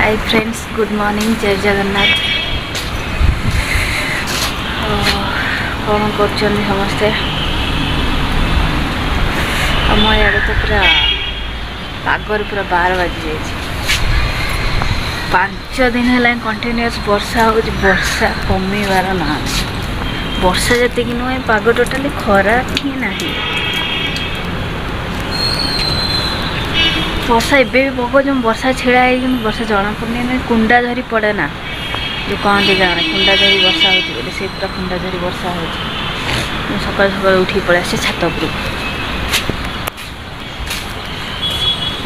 Hi friends, good morning, जय जगन्नाथ। कौन कर समस्ते आम इे तो पूरा पागर पूरा 12 बाजी जाए 5 दिन है कंटिन्यूअस वर्षा हो वर्षा कमीबार ना वर्षा जी नुहे पाग टोटाली खराब ही ना वर्षा एबे भी पकाऊ वर्षा छिड़ा है वर्षा जना पड़े कुंडा झरी पड़े ना जो कहते जाने कुंडा झरी वर्षा हो से पूरा कुंडा झरी वर्षा हो सकाल सकाल उठी पड़े आसे छात उपर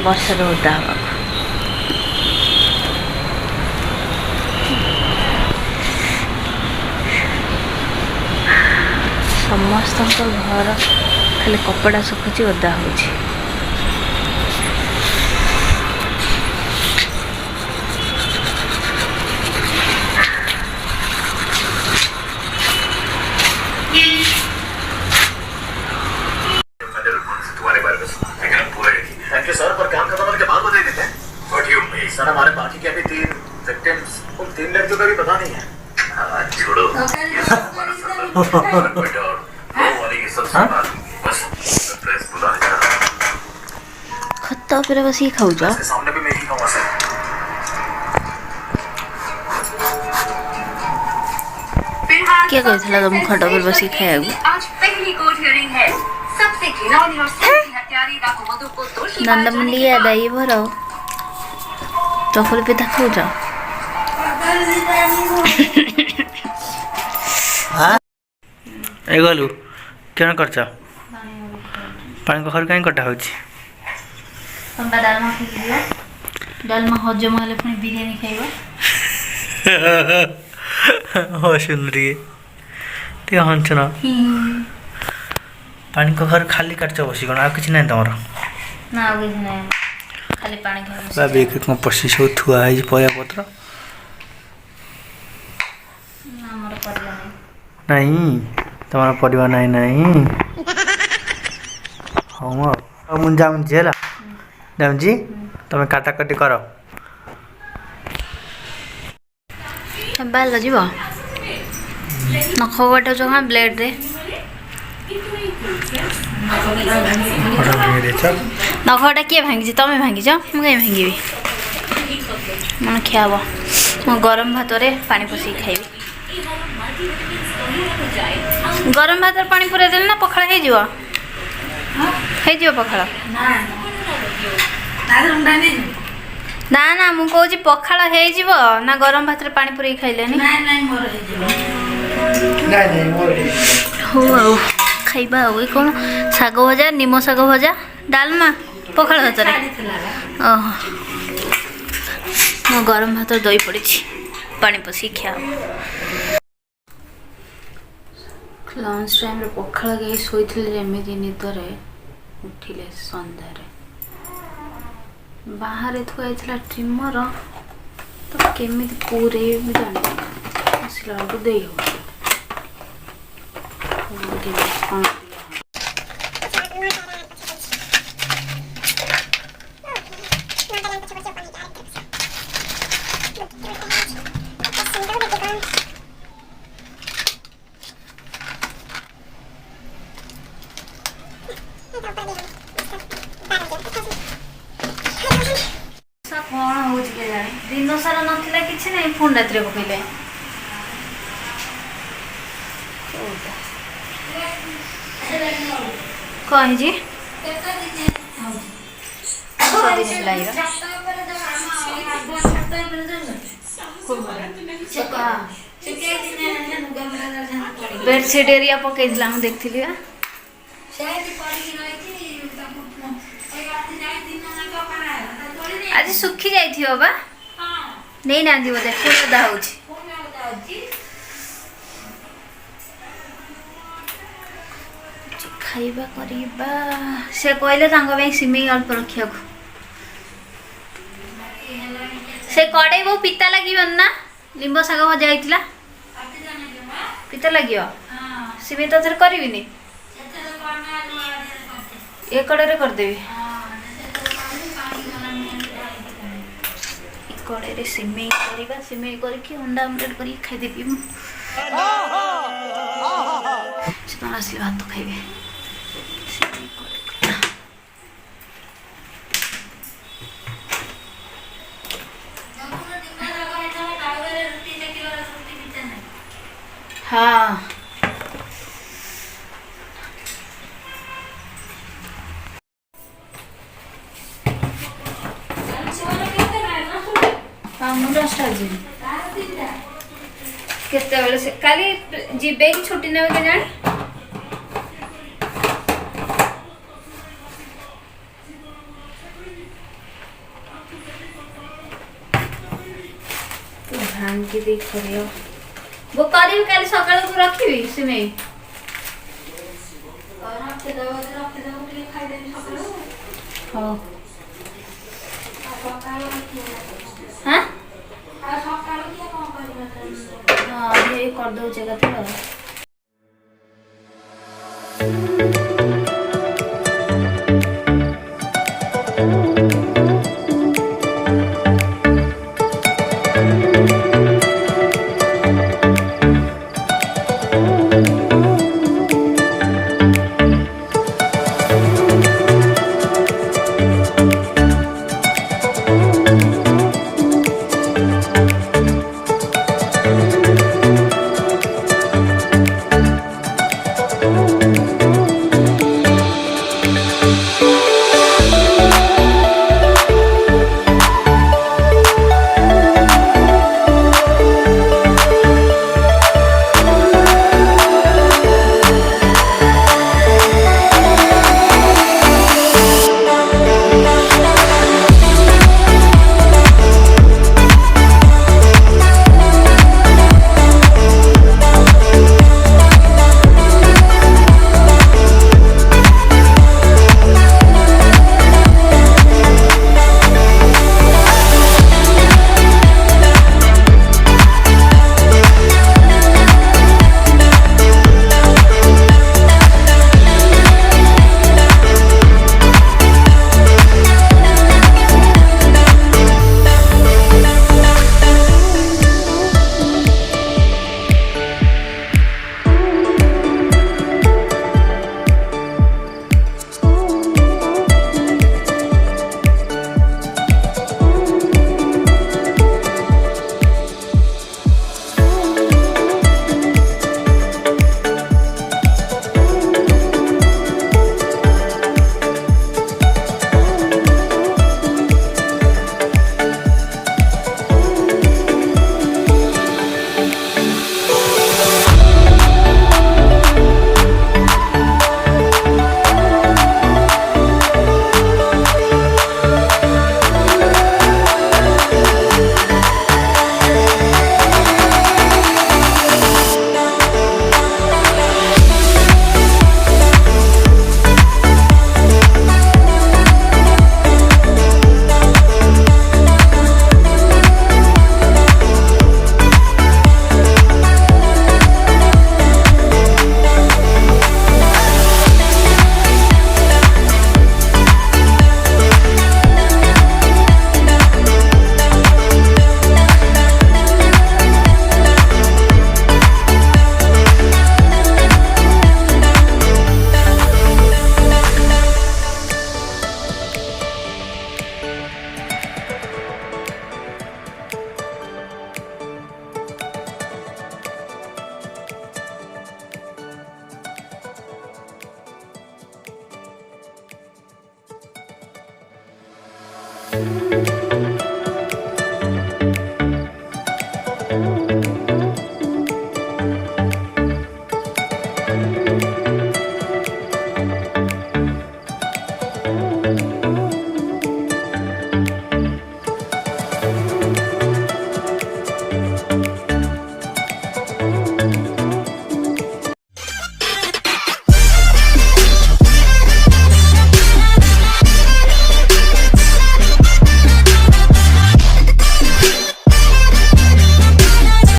वर्षा ओदा हवा समस्त घर खाली कपड़ा सुखुची ओदा हो सर हमारे बाकी के अभी 3 विक्टिम्स उन 3 लड़कियों का भी पता नहीं है। छोड़ो ये सब हमारा सर बेटा और वो वाली ये सब बात बस प्रेस बुला रहा खत्ता पर बस ये खाऊ जा इसके सामने भी मैं ही खाऊंगा सर। क्या कहथला तुम खट्टा पर बस ये खाएगु आज पहली कोर्ट हियरिंग है। सबसे घिनौनी और सबसे हत्यारी डाकू मधु को दोषी नंद मंडिया दही भरो चॉकलेट पे तक हो जाओ ए गलु केन करछ पानी को हर काई कटा होछि तंबा डालमा खिलिया डालमा हजम होले पुनी बिरयानी खाइबो हो सुंदरी ते हंच ना पानी को हर खाली करछ बसी कोन आ किछ नै तमरो ना किछ नै खाली पानी खाइबो बा बेक को पसी सो थुआ है पया पत्र ना हमर परिया नै नहीं तुम्हारा परिवार नहीं नहीं हम मुझे जाऊँ जेला जाऊँ जी तुम काटा कटी कर बाल जीव नख काट जो ब्लेड रे नखटा किए भांगी तमें भांगी मुझे भांगी मन खियाब मो गरम भात रे पानी पसी खाइबी गरम भात पानी पूरा देले ना पखाड़ा हो पखाड़ा ना ना मु कहूँ पखाड़ा हो ना गरम भात पानी पूरा खाइले हो खाइबा हो कौन शाग भजा निम शाग भजा डालमा पखाड़ा भात ओह मो गरम भात दही पड़ी पानी पसी खिया लंच टाइम रे पखाड़ा गई शोइथिले जेमिति निदरे उठिले संध्यारे बाहर थुआइथिला ट्रिमर तो केमिति पूरे भी जाने असला को देई हो कौन हो दिन सारा नाला कि ना फोन रात पकड़े कौन जी बेडसीट एरिया पकई देखी आज सुखी जाइथियो बा नहीं ना दी बोले फुल ओदा होची खाइबा करिबा से कहले तांको बे सिमेई अल्प रखिया को से कड़े वो पिता लागिबन ना लिंबो साग भजा आइतिला पिता लागियो सिमेई तो थर करबिनी ए कड़े रे कर देबी कड़े सिमेई करवा सिमेई करके अंडा आमलेट कर खाईदेवी आसले भात खाइबे हाँ केते से काली जीबे की छुट्टी नेबे के जान तो धान की देख करियो वो करी काली सकाळ को रखिबी सिमे और रख दो के खाइ देबी सकाळ हां हां आ सकाळ के कोन करिबा हां ये कर दो जगह तो Thank you.